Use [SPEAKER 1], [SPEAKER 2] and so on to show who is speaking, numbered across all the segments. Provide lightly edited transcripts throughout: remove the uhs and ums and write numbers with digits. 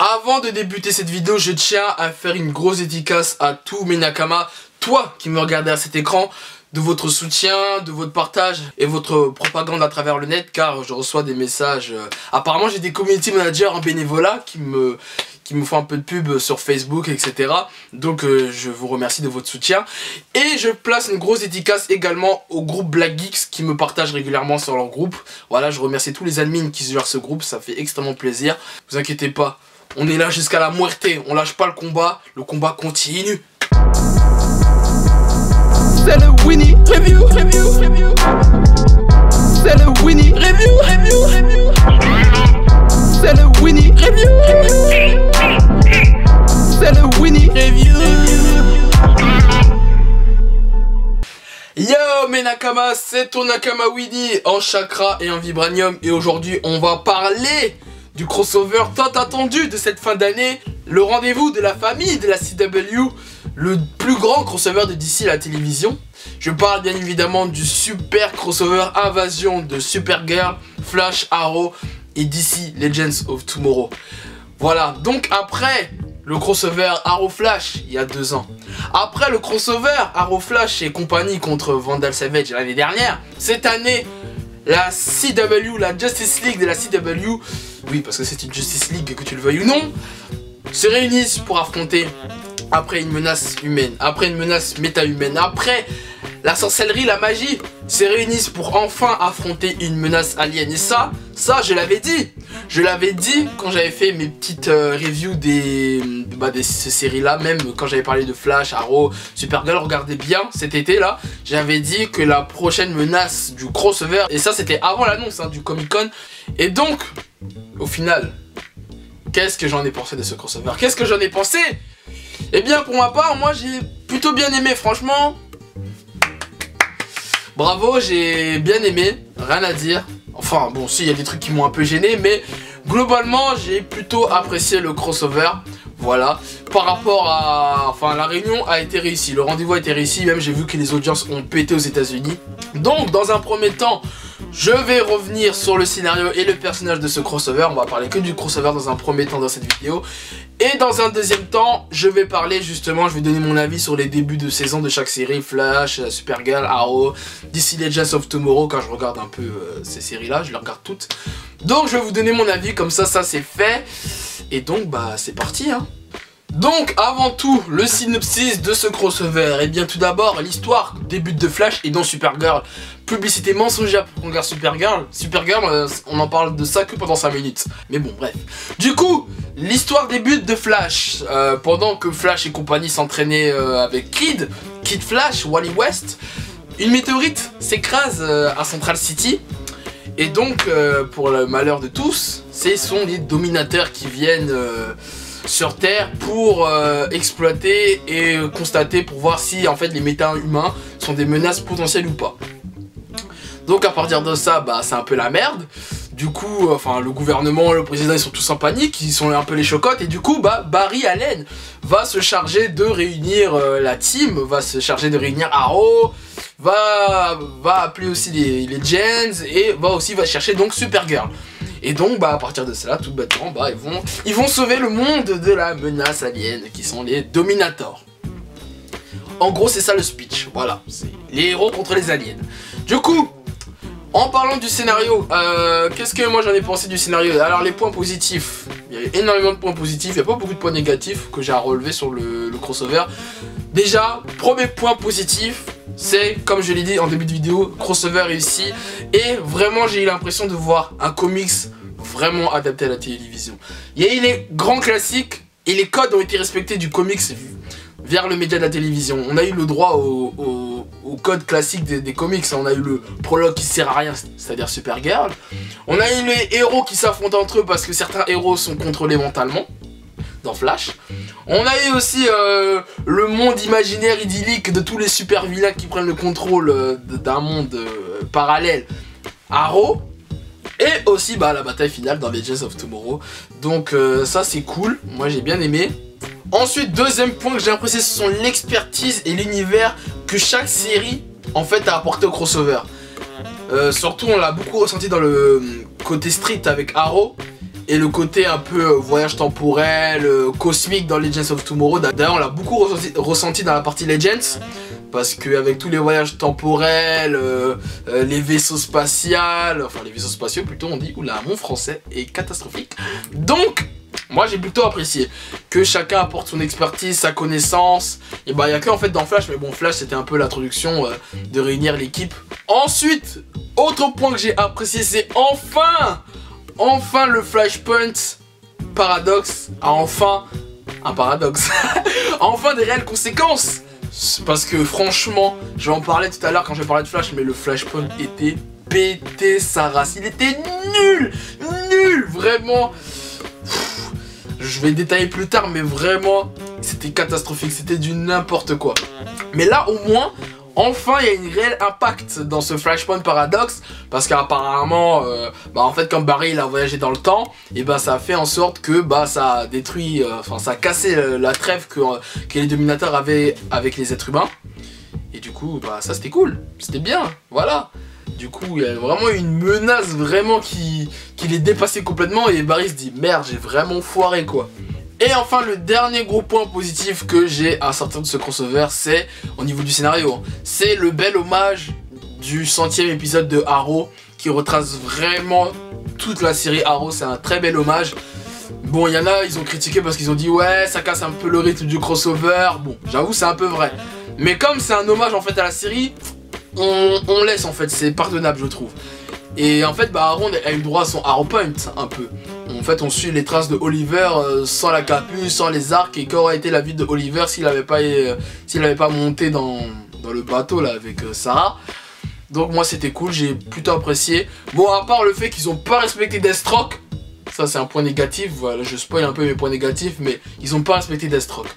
[SPEAKER 1] Avant de débuter cette vidéo, je tiens à faire une grosse dédicace à tous mes Nakamas, toi qui me regardez à cet écran, de votre soutien, de votre partage et votre propagande à travers le net, car je reçois des messages. Apparemment j'ai des community managers en bénévolat qui me font un peu de pub sur Facebook, etc. Donc je vous remercie de votre soutien. Et je place une grosse dédicace également au groupe Black Geeks qui me partagent régulièrement sur leur groupe. Voilà, je remercie tous les admins qui gèrent ce groupe, ça fait extrêmement plaisir. Vous inquiétez pas, on est là jusqu'à la muerte, on lâche pas le combat continue. C'est le Winnie Review. C'est le Winnie Review. C'est le Winnie Review. C'est le Winnie Review. Yo mes Nakamas, c'est ton Nakama Winnie en chakra et en vibranium. Et aujourd'hui on va parler du crossover tant attendu de cette fin d'année, le rendez-vous de la famille de la CW, le plus grand crossover de DC à la télévision. Je parle bien évidemment du super crossover invasion de Supergirl, Flash, Arrow et DC Legends of Tomorrow. Voilà, donc après le crossover Arrow Flash il y a 2 ans, après le crossover Arrow Flash et compagnie contre Vandal Savage l'année dernière, cette année la CW, la Justice League de la CW, oui parce que c'est une Justice League que tu le veuilles ou non, se réunissent pour affronter, après une menace humaine, après une menace méta-humaine, après la sorcellerie, la magie, se réunissent pour enfin affronter une menace alien. Et ça je l'avais dit. Je l'avais dit quand j'avais fait mes petites reviews de ces séries-là, même quand j'avais parlé de Flash, Arrow, Supergirl, regardez bien cet été-là, j'avais dit que la prochaine menace du crossover, et ça c'était avant l'annonce du Comic-Con, et donc, au final, qu'est-ce que j'en ai pensé de ce crossover? Qu'est-ce que j'en ai pensé? Eh bien, pour ma part, moi j'ai plutôt bien aimé, franchement. Bravo, j'ai bien aimé, rien à dire. Enfin, bon, si, il y a des trucs qui m'ont un peu gêné, mais globalement, j'ai plutôt apprécié le crossover. Voilà, par rapport à... Enfin, la réunion a été réussie, le rendez-vous a été réussi, même j'ai vu que les audiences ont pété aux États-Unis. Donc, dans un premier temps, je vais revenir sur le scénario et le personnage de ce crossover. On va parler que du crossover dans un premier temps dans cette vidéo. Et dans un deuxième temps, je vais parler justement, je vais donner mon avis sur les débuts de saison de chaque série. Flash, Supergirl, Arrow, DC Legends of Tomorrow. Quand je regarde un peu ces séries-là, je les regarde toutes. Donc je vais vous donner mon avis, comme ça c'est fait. Et donc bah c'est parti hein. Donc avant tout, le synopsis de ce crossover. Et bien tout d'abord, l'histoire débute de Flash et non Supergirl. Publicité mensongère pour qu'on regarde Supergirl. Supergirl, on en parle de ça que pendant 5 minutes. Mais bon, bref. Du coup, l'histoire débute de Flash. Pendant que Flash et compagnie s'entraînaient avec Kid Flash, Wally West, une météorite s'écrase à Central City. Et donc, pour le malheur de tous, ce sont les dominateurs qui viennent... sur Terre pour exploiter et constater pour voir si en fait les méta-humains sont des menaces potentielles ou pas. Donc à partir de ça, bah c'est un peu la merde. Du coup, enfin le gouvernement, le président, ils sont tous en panique, ils sont un peu les chocottes. Et du coup, bah Barry Allen va se charger de réunir la team, va se charger de réunir Arrow, va appeler aussi les Gens et va chercher donc Supergirl. Et donc bah à partir de cela, tout bêtement, bah ils vont sauver le monde de la menace alien qui sont les Dominators. En gros c'est ça le speech, voilà, c'est les héros contre les aliens. Du coup, en parlant du scénario, qu'est-ce que moi j'en ai pensé du scénario? Alors les points positifs, il y a énormément de points positifs, il n'y a pas beaucoup de points négatifs que j'ai à relever sur le crossover. Déjà, premier point positif, c'est, comme je l'ai dit en début de vidéo, crossover réussi. Et vraiment, j'ai eu l'impression de voir un comics vraiment adapté à la télévision. Il y a eu les grands classiques et les codes ont été respectés du comics vers le média de la télévision. On a eu le droit au code classique des comics. On a eu le prologue qui sert à rien, c'est-à-dire Supergirl. On a eu les héros qui s'affrontent entre eux parce que certains héros sont contrôlés mentalement. Dans Flash. On a eu aussi le monde imaginaire idyllique de tous les super vilains qui prennent le contrôle d'un monde parallèle, Arrow. Et aussi bah, la bataille finale dans Legends of Tomorrow. Donc ça c'est cool, moi j'ai bien aimé. Ensuite, deuxième point que j'ai apprécié, ce sont l'expertise et l'univers que chaque série en fait a apporté au crossover. Surtout on l'a beaucoup ressenti dans le côté street avec Arrow. et le côté un peu voyage temporel, cosmique dans Legends of Tomorrow. D'ailleurs on l'a beaucoup ressenti dans la partie Legends, parce qu'avec tous les voyages temporels, les vaisseaux spatiaux, enfin les vaisseaux spatiaux plutôt on dit, oula mon français est catastrophique. Donc moi j'ai plutôt apprécié que chacun apporte son expertise, sa connaissance. Et bah il y a que en fait dans Flash, mais bon Flash c'était un peu l'introduction de réunir l'équipe. Ensuite, autre point que j'ai apprécié, c'est enfin le Flashpoint paradoxe a enfin un paradoxe. Enfin des réelles conséquences. Parce que franchement, je vais en parler tout à l'heure quand je vais parler de Flash, mais le Flashpoint était pété sa race. Il était nul, vraiment. Je vais détailler plus tard, mais vraiment, c'était catastrophique, c'était du n'importe quoi. Mais là, au moins, enfin, il y a une réelle impact dans ce Flashpoint paradoxe, parce qu'apparemment, en fait, comme Barry il a voyagé dans le temps, et bah ça a fait en sorte que ça a détruit, ça a cassé la trêve que les dominateurs avaient avec les êtres humains. Et du coup, ça c'était cool, c'était bien, voilà. Du coup, il y a vraiment une menace vraiment qui les dépassait complètement et Barry se dit merde, j'ai vraiment foiré quoi. Et enfin, le dernier gros point positif que j'ai à sortir de ce crossover, c'est au niveau du scénario. C'est le bel hommage du 100e épisode de Arrow qui retrace vraiment toute la série Arrow. C'est un très bel hommage. Bon, il y en a, ils ont critiqué parce qu'ils ont dit ouais, ça casse un peu le rythme du crossover. Bon, j'avoue, c'est un peu vrai. Mais comme c'est un hommage en fait à la série, on laisse en fait, c'est pardonnable je trouve. Et en fait Arrow a eu droit à son Arrowpoint un peu. En fait on suit les traces de Oliver sans la capuche, sans les arcs. Et qu'aurait été la vie de Oliver s'il n'avait pas monté dans le bateau là avec Sarah. Donc moi c'était cool, j'ai plutôt apprécié. Bon, à part le fait qu'ils ont pas respecté Deathstroke, ça c'est un point négatif, voilà, je spoil un peu mes points négatifs, mais ils ont pas respecté Deathstroke.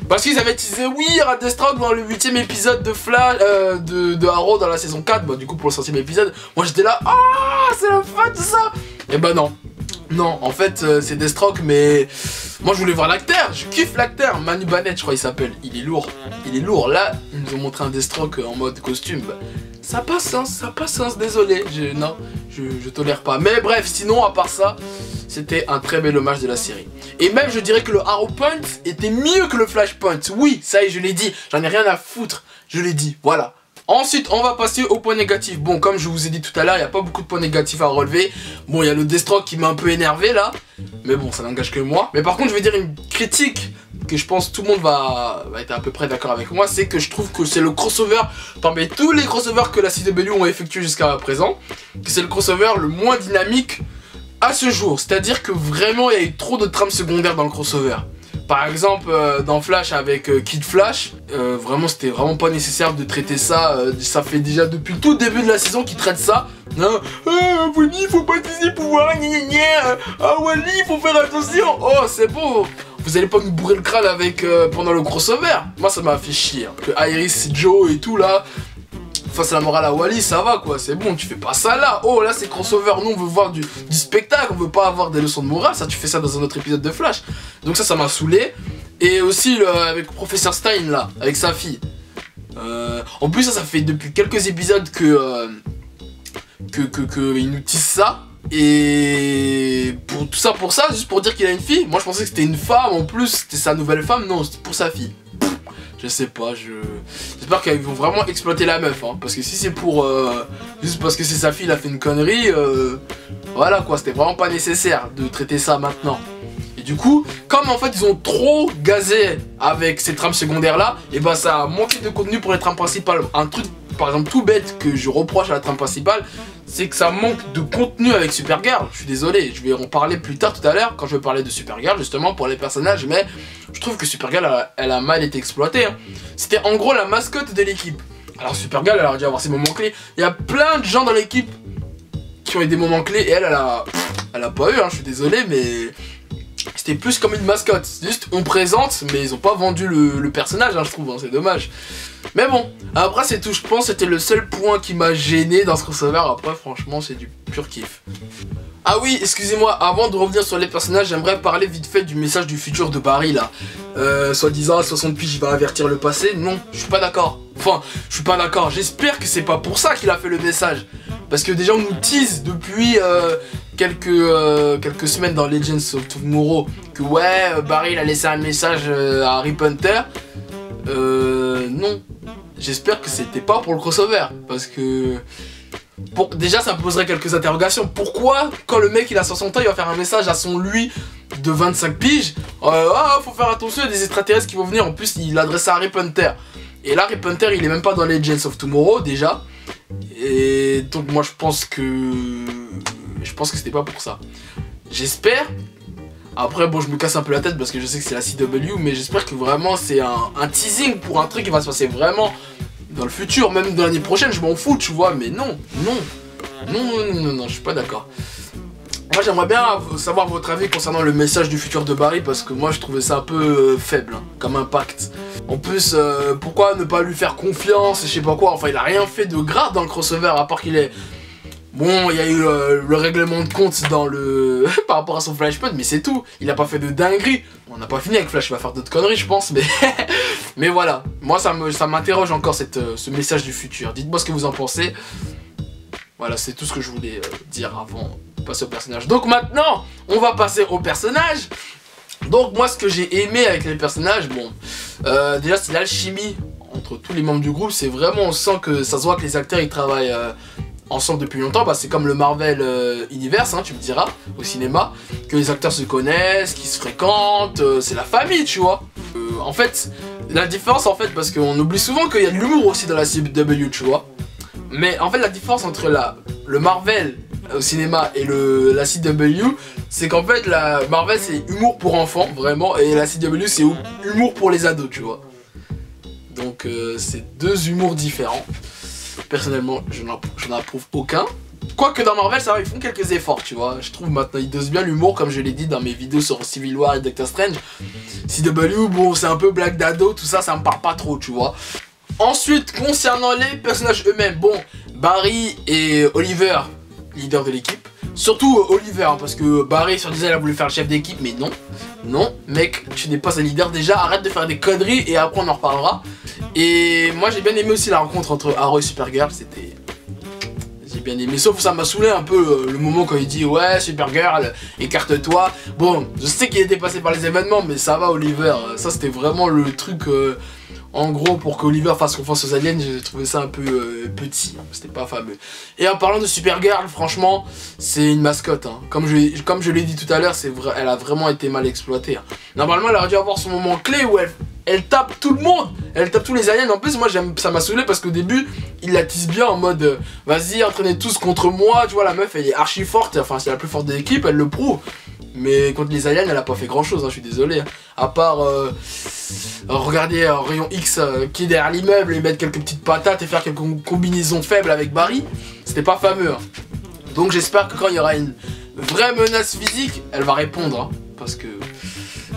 [SPEAKER 1] Parce qu'ils avaient teasé, oui, il y aura Deathstroke dans le 8e épisode de Flash, de Arrow dans la saison 4. Bah, du coup, pour le 100e épisode, moi j'étais là, ah, c'est la fin de ça. Et bah, non. Non, en fait, c'est Deathstroke, mais moi je voulais voir l'acteur, je kiffe l'acteur. Manu Bennett, je crois, il s'appelle. Il est lourd. Il est lourd. Là, ils nous ont montré un Deathstroke en mode costume. Bah, ça passe sens, désolé. Non, je tolère pas. Mais bref, sinon, à part ça, c'était un très bel hommage de la série. Et même je dirais que le Arrowpoint était mieux que le Flashpoint. Oui, ça y est, je l'ai dit, j'en ai rien à foutre. Je l'ai dit, voilà. Ensuite, on va passer aux points négatifs. Bon, comme je vous ai dit tout à l'heure, il n'y a pas beaucoup de points négatifs à relever. Bon, il y a le Deathstroke qui m'a un peu énervé là. Mais bon, ça n'engage que moi. Mais par contre, je vais dire une critique que je pense tout le monde va être à peu près d'accord avec moi. C'est que je trouve que c'est le crossover, parmi tous les crossovers que la CW ont effectué jusqu'à présent, que c'est le crossover le moins dynamique à ce jour. C'est-à-dire que vraiment, il y a eu trop de trames secondaires dans le crossover. Par exemple, dans Flash avec Kid Flash, vraiment c'était vraiment pas nécessaire de traiter ça. Ça fait déjà depuis tout le début de la saison qu'ils traitent ça. Wally, il faut pas utiliser pouvoir, Wally, il faut faire attention. Oh, c'est bon. Vous allez pas nous bourrer le crâne avec pendant le crossover. Moi, ça m'a fait chier. Que Iris, Joe et tout là, face à la morale à Wally, ça va quoi, c'est bon, tu fais pas ça là. Oh là c'est crossover, nous on veut voir du spectacle, on veut pas avoir des leçons de morale, ça tu fais ça dans un autre épisode de Flash. Donc ça m'a saoulé. Et aussi avec Professeur Stein là, avec sa fille. En plus ça fait depuis quelques épisodes que il nous tisse ça. Et pour ça, juste pour dire qu'il a une fille. Moi je pensais que c'était une femme, en plus c'était sa nouvelle femme, non c'était pour sa fille. Je sais pas, j'espère qu'ils vont vraiment exploiter la meuf, hein, parce que si c'est pour juste parce que c'est sa fille, il a fait une connerie, voilà quoi, c'était vraiment pas nécessaire de traiter ça maintenant. Et du coup, comme en fait ils ont trop gazé avec ces trames secondaires là, et bah ça a manqué de contenu pour les trames principales. Un truc par exemple tout bête que je reproche à la trame principale, c'est que ça manque de contenu avec Supergirl. Je suis désolé, je vais en parler plus tard tout à l'heure quand je vais parler de Supergirl justement pour les personnages, mais je trouve que Supergirl elle a mal été exploitée, hein. C'était en gros la mascotte de l'équipe. Alors Supergirl elle aurait dû avoir ses moments clés. Il y a plein de gens dans l'équipe qui ont eu des moments clés et elle a pas eu, hein, je suis désolé, mais c'était plus comme une mascotte. C'est juste on présente, mais ils ont pas vendu le personnage, hein, je trouve, hein, c'est dommage. Mais bon, après c'est tout, je pense c'était le seul point qui m'a gêné dans ce crossover. Après franchement c'est du pur kiff. Ah oui, excusez-moi, avant de revenir sur les personnages, j'aimerais parler vite fait du message du futur de Barry là. Soi-disant à 60 piges il va avertir le passé. Non, je suis pas d'accord. Enfin, je suis pas d'accord. J'espère que c'est pas pour ça qu'il a fait le message. Parce que déjà on nous tease depuis quelques semaines dans Legends of Tomorrow que ouais, Barry il a laissé un message à Rip Hunter. Non. J'espère que c'était pas pour le crossover. Parce que... déjà ça me poserait quelques interrogations. Pourquoi quand le mec il a 60 ans il va faire un message à son lui de 25 piges, faut faire attention, il y a des extraterrestres qui vont venir. En plus il adresse ça à Rip Hunter. Et là Rip Hunter il est même pas dans Legends of Tomorrow déjà. Et donc moi je pense que c'était pas pour ça. J'espère. Après bon je me casse un peu la tête parce que je sais que c'est la CW, mais j'espère que vraiment c'est un teasing pour un truc qui va se passer vraiment dans le futur, même dans l'année prochaine, je m'en fous, tu vois, mais non, je suis pas d'accord. Moi j'aimerais bien savoir votre avis concernant le message du futur de Barry, parce que moi je trouvais ça un peu faible, hein, comme impact. En plus, pourquoi ne pas lui faire confiance, je sais pas quoi, enfin il a rien fait de grave dans le crossover, à part qu'il est... Bon, il y a eu le règlement de compte dans le... par rapport à son Flashpoint, mais c'est tout. Il a pas fait de dinguerie. On n'a pas fini avec Flash, il va faire d'autres conneries, je pense, mais... mais voilà. Moi, ça m'interroge encore, ce message du futur. Dites-moi ce que vous en pensez. Voilà, c'est tout ce que je voulais dire avant de passer au personnage. Donc maintenant, on va passer au personnage. Donc moi, ce que j'ai aimé avec les personnages, bon... déjà, c'est l'alchimie entre tous les membres du groupe. C'est vraiment, on sent que ça se voit que les acteurs, ils travaillent... ensemble depuis longtemps, bah c'est comme le Marvel Universe, hein, tu me diras, au cinéma, que les acteurs se connaissent, qu'ils se fréquentent, c'est la famille, tu vois. En fait, la différence, en fait, parce qu'on oublie souvent qu'il y a de l'humour aussi dans la CW, tu vois. Mais en fait, la différence entre le Marvel au cinéma et la CW, c'est qu'en fait, la Marvel c'est humour pour enfants, vraiment, et la CW c'est humour pour les ados, tu vois. Donc c'est deux humours différents. Personnellement, je n'en approuve aucun. Quoique dans Marvel, ça va, ils font quelques efforts, tu vois. Je trouve maintenant, ils dosent bien l'humour, comme je l'ai dit dans mes vidéos sur Civil War et Doctor Strange. CW, bon, c'est un peu blague d'ado, tout ça, ça me parle pas trop, tu vois. Ensuite, concernant les personnages eux-mêmes, bon, Barry et Oliver, leader de l'équipe. Surtout Oliver, hein, parce que Barry sur disait, il a voulu faire le chef d'équipe, mais non. Non, mec, tu n'es pas un leader déjà, arrête de faire des conneries et après on en reparlera. Et moi j'ai bien aimé aussi la rencontre entre Arrow et Supergirl, c'était... J'ai bien aimé, sauf que ça m'a saoulé un peu le moment quand il dit ouais Supergirl, écarte-toi. Bon, je sais qu'il était passé par les événements, mais ça va Oliver, ça c'était vraiment le truc... En gros, pour qu'Oliver fasse confiance aux aliens, j'ai trouvé ça un peu petit, hein, c'était pas fameux. Et en parlant de Supergirl, franchement, c'est une mascotte. Hein. Comme je l'ai dit tout à l'heure, elle a vraiment été mal exploitée. Hein. Normalement, elle aurait dû avoir son moment clé où elle tape tout le monde, elle tape tous les aliens. En plus, moi, ça m'a saoulé parce qu'au début, il la tisse bien en mode vas-y, entraînez tous contre moi. Tu vois, la meuf, elle est archi forte, enfin, c'est la plus forte de l'équipe, elle le prouve. Mais contre les aliens, elle a pas fait grand chose, hein, je suis désolé. Hein. À part regarder Rayon X qui est derrière l'immeuble et mettre quelques petites patates et faire quelques combinaisons faibles avec Barry, c'était pas fameux. Hein. Donc j'espère que quand il y aura une vraie menace physique, elle va répondre. Hein, parce que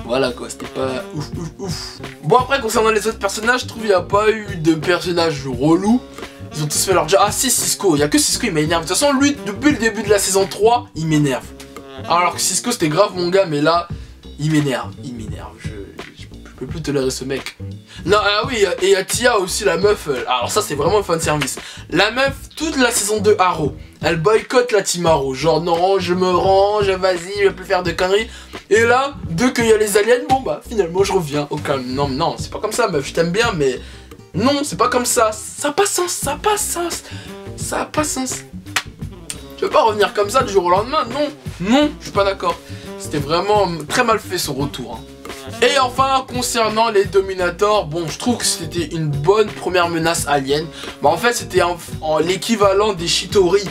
[SPEAKER 1] voilà quoi, c'était pas ouf. Bon après, concernant les autres personnages, je trouve qu'il n'y a pas eu de personnages relous. Ils ont tous fait leur job. Ah si, Cisco, il y a que Cisco, il m'énerve. De toute façon, lui, depuis le début de la saison 3, il m'énerve. Alors que Cisco c'était grave mon gars, mais là il m'énerve, je peux plus tolérer ce mec. Non, ah oui, et il y a Tia aussi, la meuf, alors ça c'est vraiment un fanservice. La meuf, toute la saison 2 Arrow, elle boycotte la team Arrow, genre non je me range, vas-y, je vais plus faire de conneries. Et là, dès qu'il y a les aliens, bon bah finalement je reviens au calme. Non, c'est pas comme ça meuf, je t'aime bien mais non, c'est pas comme ça, ça n'a pas sens, ça a pas sens. Tu veux pas revenir comme ça du jour au lendemain? Non, je suis pas d'accord. C'était vraiment très mal fait son retour. Hein. Et enfin, concernant les Dominators, bon, je trouve que c'était une bonne première menace alien. Bah en fait, c'était l'équivalent des Chitauri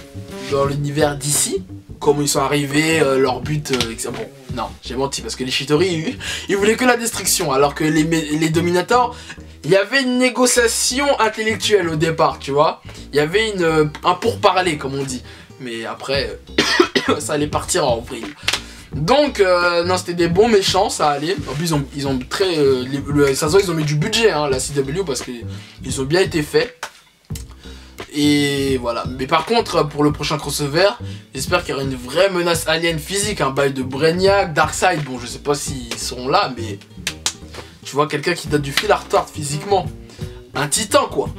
[SPEAKER 1] dans l'univers d'ici. Comment ils sont arrivés, leur but, etc. Bon, non, j'ai menti parce que les Chitauri, ils voulaient que la destruction. Alors que les Dominators... Il y avait une négociation intellectuelle au départ, tu vois. Il y avait un pourparler, comme on dit. Mais après, ça allait partir en vrille. Donc, non, c'était des bons méchants, ça allait. En plus, ils ont très... ça se voit, ils ont mis du budget, hein, la CW, parce qu'ils ont bien été faits. Et voilà. Mais par contre, pour le prochain crossover, j'espère qu'il y aura une vraie menace alien physique. Un bail de Brainiac, Darkseid. Bon, je sais pas s'ils seront là, mais... Tu vois, quelqu'un qui donne du fil à retordre physiquement. Un titan, quoi.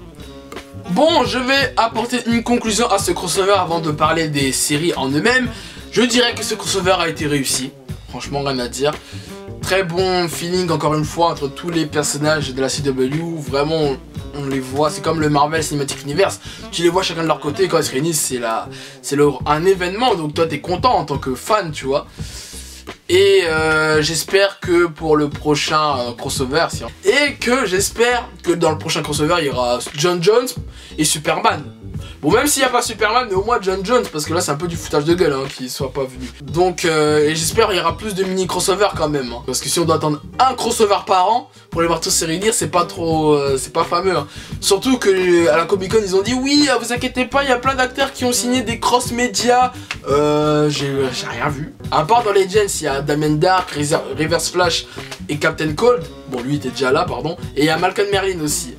[SPEAKER 1] Bon, je vais apporter une conclusion à ce crossover avant de parler des séries en eux-mêmes. Je dirais que ce crossover a été réussi. Franchement, rien à dire. Très bon feeling, encore une fois, entre tous les personnages de la CW. Vraiment, on les voit. C'est comme le Marvel Cinematic Universe. Tu les vois chacun de leur côté. Quand ils se réunissent, c'est un événement. Donc toi, t'es content en tant que fan, tu vois. Et j'espère que pour le prochain crossover, et que j'espère que dans le prochain crossover, il y aura John Jones et Superman. Bon, même s'il n'y a pas Superman, mais au moins John Jones, parce que là c'est un peu du foutage de gueule hein, qu'il soit pas venu. Donc, et j'espère qu'il y aura plus de mini crossover quand même. Hein, parce que si on doit attendre un crossover par an pour les voir tous se réunir, c'est pas trop, c'est pas fameux. Hein. Surtout que à la Comic Con ils ont dit oui, vous inquiétez pas, il y a plein d'acteurs qui ont signé des cross médias. J'ai rien vu. À part dans Legends, il y a Damien Dark, Reverse Flash et Captain Cold. Bon, lui il était déjà là, pardon. Et il y a Malcolm Merlyn aussi.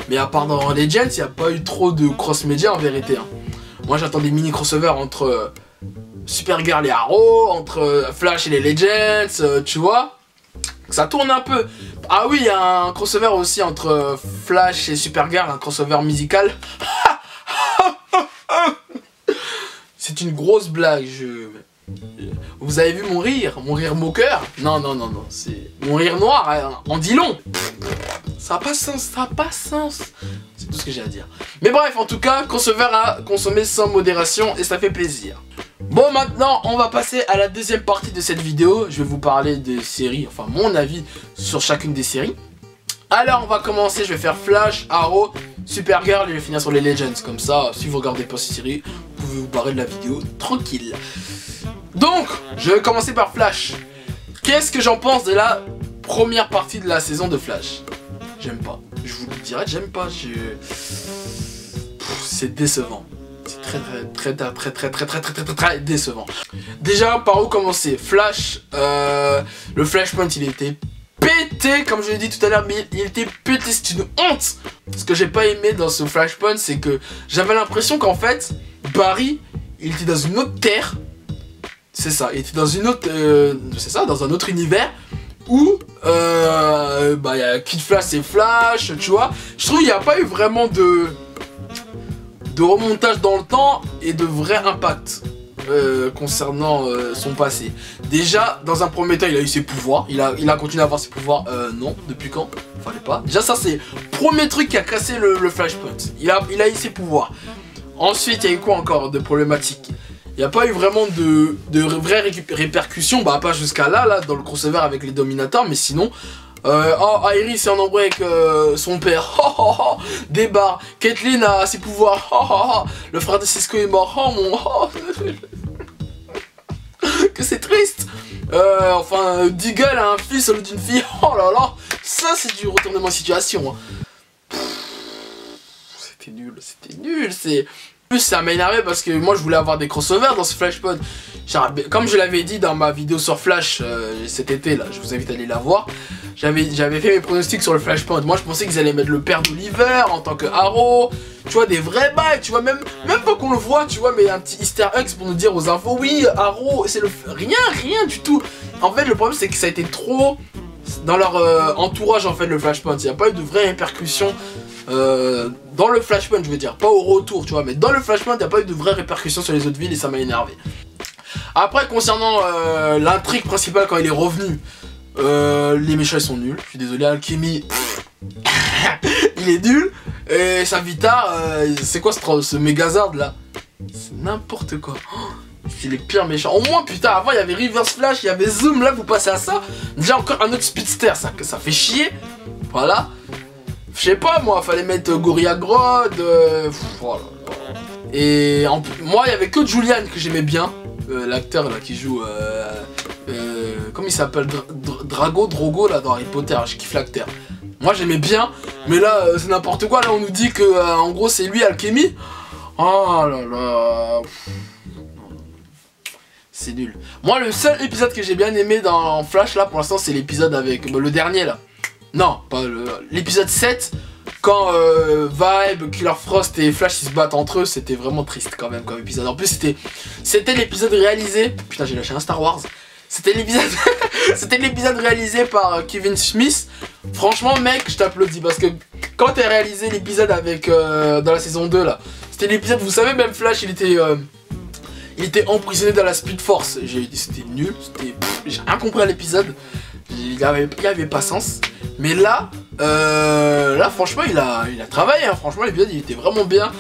[SPEAKER 1] Mais à part dans Legends, il n'y a pas eu trop de cross-média en vérité. Hein. Moi j'attends des mini crossovers entre Supergirl et Arrow, entre Flash et les Legends, tu vois. Ça tourne un peu. Ah oui, il y a un crossover aussi entre Flash et Supergirl, un crossover musical. C'est une grosse blague, Vous avez vu mon rire moqueur? Non, non, non, non, c'est mon rire noir, hein, en dit long. Ça n'a pas sens, ça n'a pas sens. C'est tout ce que j'ai à dire. Mais bref, en tout cas, crossover à consommer sans modération et ça fait plaisir. Bon, maintenant, on va passer à la deuxième partie de cette vidéo. Je vais vous parler des séries, enfin mon avis sur chacune des séries. Alors, on va commencer, je vais faire Flash, Arrow, Supergirl et je vais finir sur les Legends. Comme ça, si vous regardez pas ces séries, vous pouvez vous barrer de la vidéo tranquille. Donc, je vais commencer par Flash. Qu'est-ce que j'en pense de la première partie de la saison de Flash? J'aime pas. Je vous le dirai, j'aime pas. C'est décevant. C'est très décevant. Déjà, par où commencer? Flash, le Flashpoint, il était pété, comme je l'ai dit tout à l'heure, mais il était pété, c'est une honte. Ce que j'ai pas aimé dans ce Flashpoint, c'est que j'avais l'impression qu'en fait, Barry, il était dans une autre terre. C'est ça, il était dans une autre, c'est ça, dans un autre univers. Où bah, y a Kid Flash et Flash, tu vois. Je trouve qu'il n'y a pas eu vraiment de remontage dans le temps et de vrai impact concernant son passé. Déjà, dans un premier temps, il a eu ses pouvoirs. Il a continué à avoir ses pouvoirs. Non, depuis quand? Fallait pas. Déjà, ça, c'est le premier truc qui a cassé le Flashpoint. Il a eu ses pouvoirs. Ensuite, il y a eu quoi encore de problématique? Il n'y a pas eu vraiment de vraies répercussions, bah pas jusqu'à là, dans le crossover avec les Dominators, mais sinon, oh, Iris est en embrouille avec son père, débarre, Caitlyn a ses pouvoirs, le frère de Cisco est mort, que c'est triste. Enfin, Deagle a un fils au lieu d'une fille, oh là là, ça c'est du retournement de situation. Hein. C'était nul, c'est... Plus ça m'a énervé parce que moi je voulais avoir des crossovers dans ce Flashpoint. Comme je l'avais dit dans ma vidéo sur Flash cet été là, je vous invite à aller la voir. J'avais fait mes pronostics sur le Flashpoint. Moi je pensais qu'ils allaient mettre le père d'Oliver en tant que Arrow. Tu vois, des vrais bails, tu vois, même pas qu'on le voit, tu vois, mais un petit easter egg pour nous dire aux infos, oui, Arrow, c'est le... Rien du tout. En fait le problème c'est que ça a été trop dans leur entourage en fait le Flashpoint. Il n'y a pas eu de vraies répercussions. Dans le Flashpoint, je veux dire, pas au retour, tu vois, mais dans le Flashpoint, il n'y a pas eu de vraies répercussions sur les autres villes et ça m'a énervé. Après, concernant l'intrigue principale quand il est revenu, les méchants ils sont nuls. Je suis désolé, Alchemy, il est nul. Et Savitar, c'est quoi ce Megazord là? C'est n'importe quoi. C'est les pires méchants. Au moins, putain, avant il y avait Reverse Flash, il y avait Zoom, là vous passez à ça. Déjà encore un autre Speedster, ça fait chier. Voilà. Je sais pas moi, fallait mettre Gorilla Grodd, voilà. Et moi il y avait que Julian que j'aimais bien, l'acteur là qui joue, comment il s'appelle, Drogo là dans Harry Potter, je kiffe l'acteur. Moi j'aimais bien, mais là c'est n'importe quoi, là on nous dit que en gros c'est lui Alchemy. Oh là là. C'est nul. Moi le seul épisode que j'ai bien aimé dans Flash là pour l'instant c'est l'épisode avec, le dernier là. Non, pas l'épisode 7, quand Vibe, Killer Frost et Flash ils se battent entre eux, c'était vraiment triste quand même comme épisode. En plus c'était l'épisode réalisé, putain j'ai lâché un Star Wars, c'était l'épisode réalisé par Kevin Smith. Franchement mec, je t'applaudis parce que quand t'as réalisé l'épisode avec, dans la saison 2 là, c'était l'épisode, vous savez même Flash il il était emprisonné dans la Speed Force. C'était nul, j'ai rien compris à l'épisode. Il y avait pas sens. Mais là, franchement, il a travaillé. Hein. Franchement, l'épisode, il était vraiment bien.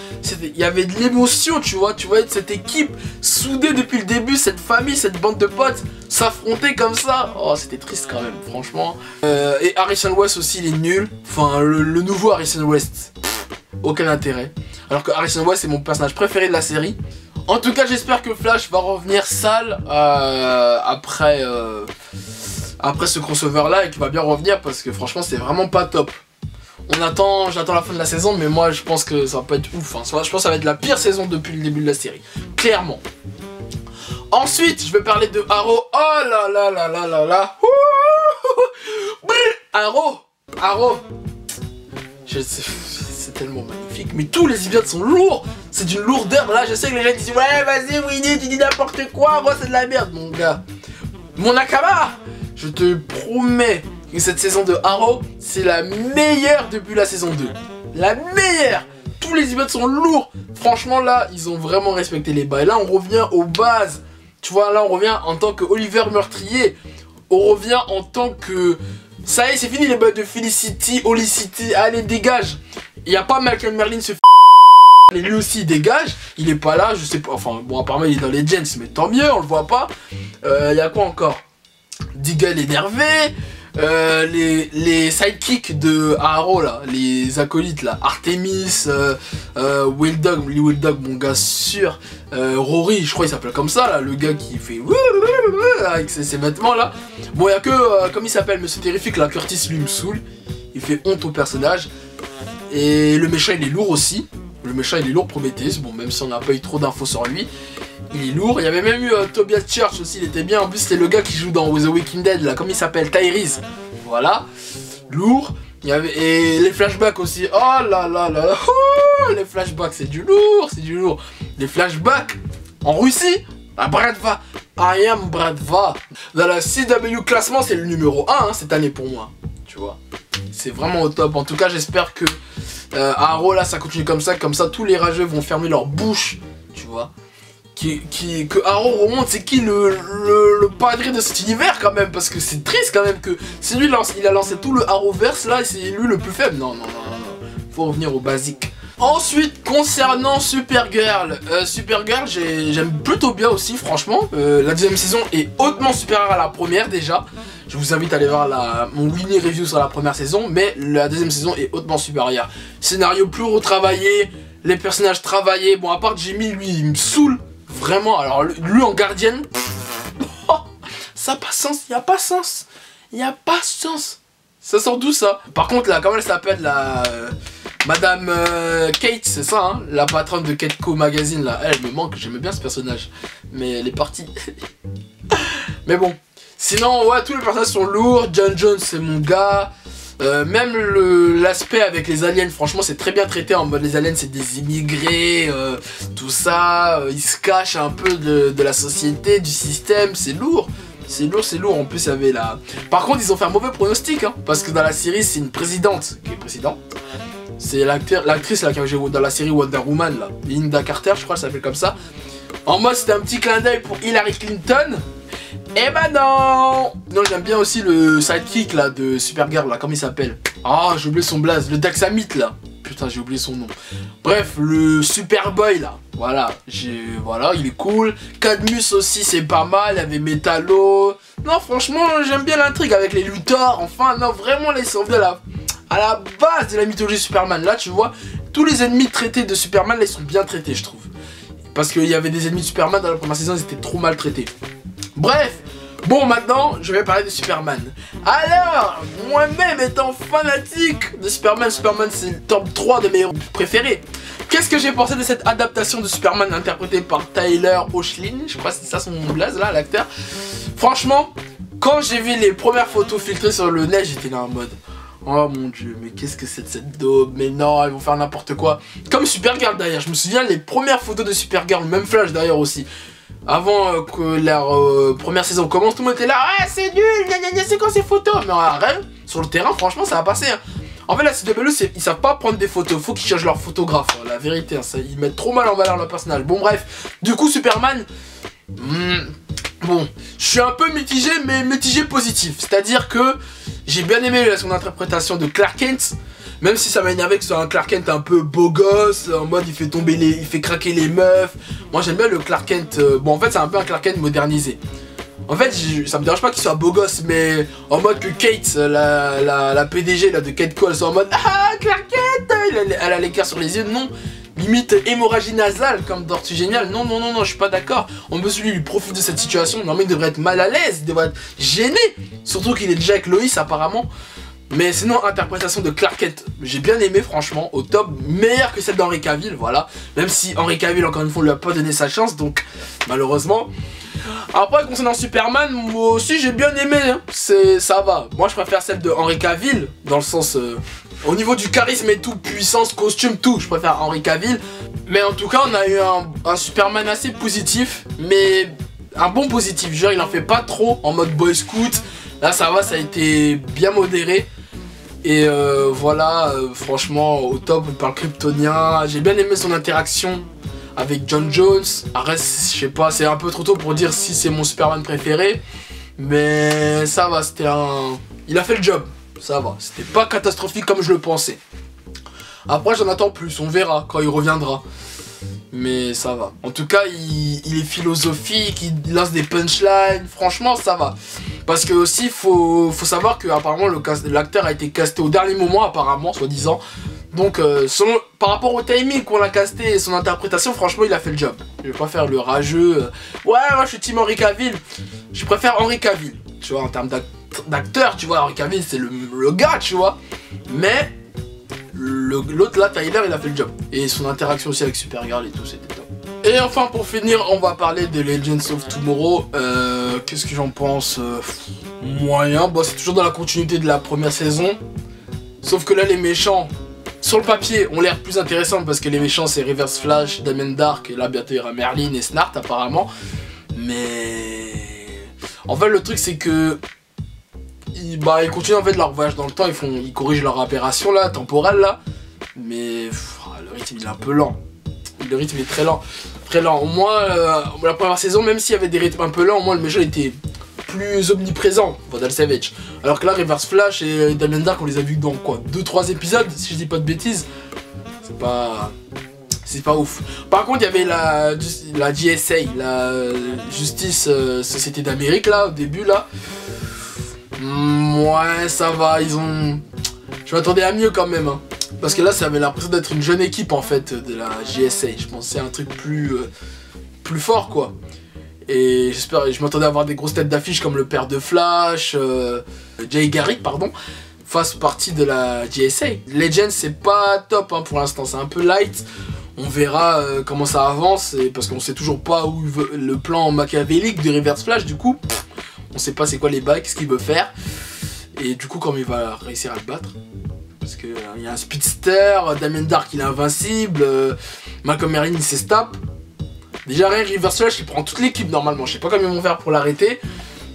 [SPEAKER 1] Il y avait de l'émotion, tu vois. Tu voyais cette équipe soudée depuis le début, cette famille, cette bande de potes s'affronter comme ça. Oh, c'était triste quand même, franchement. Et Harrison West aussi, il est nul. Enfin, le nouveau Harrison West, aucun intérêt. Alors que Harrison West, c'est mon personnage préféré de la série. En tout cas, j'espère que Flash va revenir sale après ce crossover là et qu'il va bien revenir parce que franchement c'est vraiment pas top. J'attends la fin de la saison, mais moi je pense que ça va pas être ouf. Hein. Je pense que ça va être la pire saison depuis le début de la série, clairement. Ensuite, je vais parler de Arrow. Oh là là là là là là. Arrow. C'est tellement magnifique, mais tous les épisodes sont lourds. C'est d'une lourdeur. Là, je sais que les gens disent ouais, vas-y, Winnie, tu dis n'importe quoi. Moi, c'est de la merde, mon gars. Mon Nakama. Je te promets que cette saison de Arrow, c'est la meilleure depuis la saison 2. La meilleure. Tous les épisodes sont lourds. Franchement, là, ils ont vraiment respecté les bails. Là, on revient aux bases. Tu vois, là, on revient en tant que Oliver Meurtrier. On revient en tant que... Ça y est, c'est fini les bails de Felicity, Olicity. Allez, dégage. Il n'y a pas Malcolm Merlin se et lui aussi il dégage, il est pas là, je sais pas, enfin bon apparemment il est dans les gens, mais tant mieux, on le voit pas. Il y a quoi encore? Deagle énervé, les sidekicks de Arrow là, les acolytes là, Artemis, Will Dog, mon gars sûr, Rory, je crois il s'appelle comme ça là, le gars qui fait avec ses vêtements là. Bon il y a que, comme il s'appelle Monsieur Terrifique là, Curtis lui me saoule, il fait honte au personnage. Et le méchant il est lourd aussi. Le méchant il est lourd, Prometheus. Bon, même si on n'a pas eu trop d'infos sur lui, il est lourd. Il y avait même eu Tobias Church aussi, il était bien. En plus, c'était le gars qui joue dans The Walking Dead là, comme il s'appelle, Tyrese. Voilà, lourd. Il y avait et les flashbacks aussi. Oh là là là là. Oh, les flashbacks, c'est du lourd, c'est du lourd. Les flashbacks en Russie, à Bradva. I am Bradva. Dans la CW classement, c'est le numéro 1 hein, cette année pour moi. Tu vois, c'est vraiment au top. En tout cas, j'espère que Arrow là ça continue comme ça tous les rageux vont fermer leur bouche, tu vois. Que Arrow remonte, c'est qui le padré de cet univers quand même, parce que c'est triste quand même que c'est lui, il a lancé tout le Arrowverse là et c'est lui le plus faible. Non, faut revenir au basique. Ensuite, concernant Supergirl, j'aime plutôt bien aussi, franchement. La deuxième saison est hautement supérieure à la première déjà. Je vous invite à aller voir mon Winnie review sur la première saison, mais la deuxième saison est hautement supérieure. Scénario plus retravaillé, les personnages travaillés. Bon, à part Jimmy, lui, il me saoule vraiment. Alors, lui en gardienne, ça n'a pas sens, il n'y a pas sens. Il n'y a pas sens. Ça sort d'où ça? Par contre, là, comment elle s'appelle, la Madame Kate, c'est ça, hein, la patronne de Ketco Magazine, là. Elle me manque, j'aimais bien ce personnage. Mais elle est partie. Mais bon. Sinon, ouais, tous les personnages sont lourds. John Jones, c'est mon gars. Même l'aspect avec les aliens, franchement, c'est très bien traité. En mode, les aliens, c'est des immigrés, tout ça. Ils se cachent un peu de la société, du système. C'est lourd. C'est lourd, c'est lourd. En plus, il y avait la... Par contre, ils ont fait un mauvais pronostic, hein, parce que dans la série, c'est une présidente qui est présidente. C'est l'actrice là qui a joué dans la série Wonder Woman, là. Linda Carter, je crois, elle s'appelle comme ça. En mode, c'était un petit clin d'œil pour Hillary Clinton. Eh ben non. Non, j'aime bien aussi le sidekick là de Supergirl là, comment il s'appelle? Ah, j'ai oublié son blaze, le Daxamite là. Putain, j'ai oublié son nom. Bref, le Superboy là. Voilà, il est cool. Cadmus aussi, c'est pas mal. Il y avait Metallo. Non, franchement, j'aime bien l'intrigue avec les Luthor. Enfin, non, vraiment, les sauver à la base de la mythologie Superman. Là, tu vois, tous les ennemis traités de Superman, là, ils sont bien traités, je trouve. Parce qu'il y avait des ennemis de Superman dans la première saison, ils étaient trop mal traités. Bref, bon maintenant je vais parler de Superman. Alors, moi-même étant fanatique de Superman, c'est le top 3 de mes héros préférés. Qu'est-ce que j'ai pensé de cette adaptation de Superman interprétée par Tyler Hoechlin? Je crois que c'est ça son blaze là, l'acteur. Franchement, quand j'ai vu les premières photos filtrées sur le net, j'étais là en mode... Oh mon dieu, mais qu'est-ce que c'est de cette daube? Mais non, ils vont faire n'importe quoi. Comme Supergirl d'ailleurs, je me souviens les premières photos de Supergirl, même Flash d'ailleurs aussi. Avant que leur première saison commence, tout le monde était là. Ah, c'est nul, c'est quoi ces photos? Mais arrête, sur le terrain, franchement, ça va passer. Hein. En fait, la CW, ils savent pas prendre des photos. Faut qu'ils changent leur photographe. Hein, la vérité, hein, ça, ils mettent trop mal en valeur leur personnage. Bon, bref. Du coup, Superman. Bon, je suis un peu mitigé, mais mitigé positif. C'est-à-dire que j'ai bien aimé son interprétation de Clark Kent. Même si ça m'a énervé que ce soit un Clark Kent un peu beau gosse, en mode il fait tomber il fait craquer les meufs. Moi j'aime bien le Clark Kent, bon en fait c'est un peu un Clark Kent modernisé. En fait ça me dérange pas qu'il soit beau gosse, mais en mode que Kate, la PDG là, de Kate Cole, soit en mode ah Clark Kent, elle a l'écart sur les yeux, non. Limite hémorragie nasale comme dans Tortue Géniale, non, je suis pas d'accord. On peut lui profiter de cette situation, normalement il devrait être mal à l'aise, il devrait être gêné. Surtout qu'il est déjà avec Loïs apparemment. Mais sinon, interprétation de Clark Kent, j'ai bien aimé franchement, au top, meilleure que celle d'Henry Cavill, voilà. Même si Henry Cavill, encore une fois, on lui a pas donné sa chance, donc malheureusement. Après, concernant Superman, moi aussi j'ai bien aimé, hein. Ça va. Moi je préfère celle de Henry Cavill, dans le sens, au niveau du charisme et tout, puissance, costume, tout, je préfère Henry Cavill. Mais en tout cas, on a eu un Superman assez positif, mais un bon positif, genre il en fait pas trop, en mode boy scout. Là ça va, ça a été bien modéré. Et voilà, franchement au top, on parle kryptonien. J'ai bien aimé son interaction avec John Jones. Reste, je sais pas, c'est un peu trop tôt pour dire si c'est mon Superman préféré. Mais ça va, c'était un... Il a fait le job, ça va. C'était pas catastrophique comme je le pensais. Après j'en attends plus, on verra quand il reviendra. Mais ça va. En tout cas, il est philosophique, il lance des punchlines. Franchement, ça va. Parce que aussi, faut savoir que apparemment l'acteur a été casté au dernier moment, apparemment, soi-disant. Donc, par rapport au timing qu'on l'a casté et son interprétation, franchement, il a fait le job. Je vais pas faire le rageux. Ouais, moi, je suis team Henry Cavill. Je préfère Henry Cavill. Tu vois, en termes d'acteur, tu vois, Henry Cavill, c'est le gars, tu vois. Mais... l'autre là, Tyler, il a fait le job. Et son interaction aussi avec Supergirl et tout, c'était top. Et enfin, pour finir, on va parler de Legends of Tomorrow. Qu'est-ce que j'en pense? Moyen. Bon, c'est toujours dans la continuité de la première saison. Sauf que là, les méchants, sur le papier, ont l'air plus intéressants parce que les méchants, c'est Reverse Flash, Damien Dark, et là, bientôt, il y aura Merlin et Snart, apparemment. Mais... en fait, le truc, c'est que... ils continuent en fait leur voyage dans le temps, ils corrigent leur aberration là, temporelle là. Mais le rythme il est un peu lent. Le rythme est très lent. Très lent. Au moins, la première saison, même s'il y avait des rythmes un peu lents, au moins le méchant était plus omniprésent, Vandal Savage. Alors que là, Reverse Flash et Damien Dark, on les a vus dans quoi, 2-3 épisodes, si je dis pas de bêtises. C'est pas ouf. Par contre, il y avait la GSA, la Justice Société d'Amérique là, au début là. Ouais, ça va, ils ont... Je m'attendais à mieux quand même, hein. Parce que là, ça avait l'impression d'être une jeune équipe, en fait, de la GSA. Je pensais à un truc plus fort, quoi. Et je m'attendais à avoir des grosses têtes d'affiche comme le père de Flash, Jay Garrick, pardon, fasse partie de la GSA. Legends, c'est pas top, hein, pour l'instant, c'est un peu light. On verra comment ça avance, parce qu'on sait toujours pas où le plan machiavélique de Reverse Flash, du coup... on sait pas c'est quoi les bails, qu'est-ce qu'il veut faire. Et du coup, comment il va réussir à le battre. Parce que il y a un speedster, Damien Dark il est invincible, Malcolm Merlyn il s'estape. Déjà rien, Reverse Flash il prend toute l'équipe normalement. Je sais pas comment ils vont faire pour l'arrêter.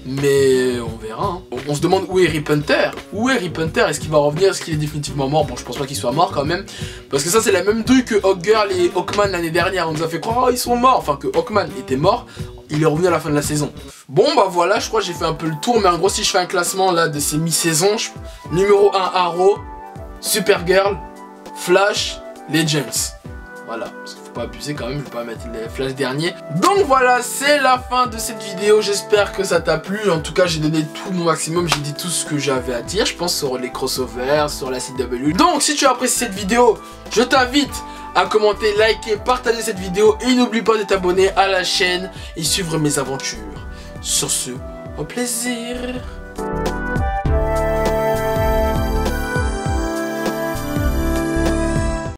[SPEAKER 1] Mais on verra, hein. On se demande où est Rip Hunter. Où est Rip Hunter? Est-ce qu'il va revenir? Est-ce qu'il est définitivement mort? Bon, je pense pas qu'il soit mort quand même. Parce que ça, c'est la même truc que Hawkgirl et Hawkman l'année dernière. On nous a fait croire, oh, ils sont morts. Enfin, que Hawkman était mort. Il est revenu à la fin de la saison. Bon, bah voilà, je crois que j'ai fait un peu le tour. Mais en gros, si je fais un classement là de ces mi-saisons, numéro 1, Arrow, Supergirl, Flash, Legends. Voilà, parce qu'il faut pas abuser quand même, je vais pas mettre les Flash derniers. Donc voilà, c'est la fin de cette vidéo, j'espère que ça t'a plu. En tout cas, j'ai donné tout mon maximum, j'ai dit tout ce que j'avais à dire, je pense, sur les crossovers, sur la CW. Donc, si tu as apprécié cette vidéo, je t'invite à commenter, liker, partager cette vidéo et n'oublie pas de t'abonner à la chaîne et suivre mes aventures. Sur ce, au plaisir.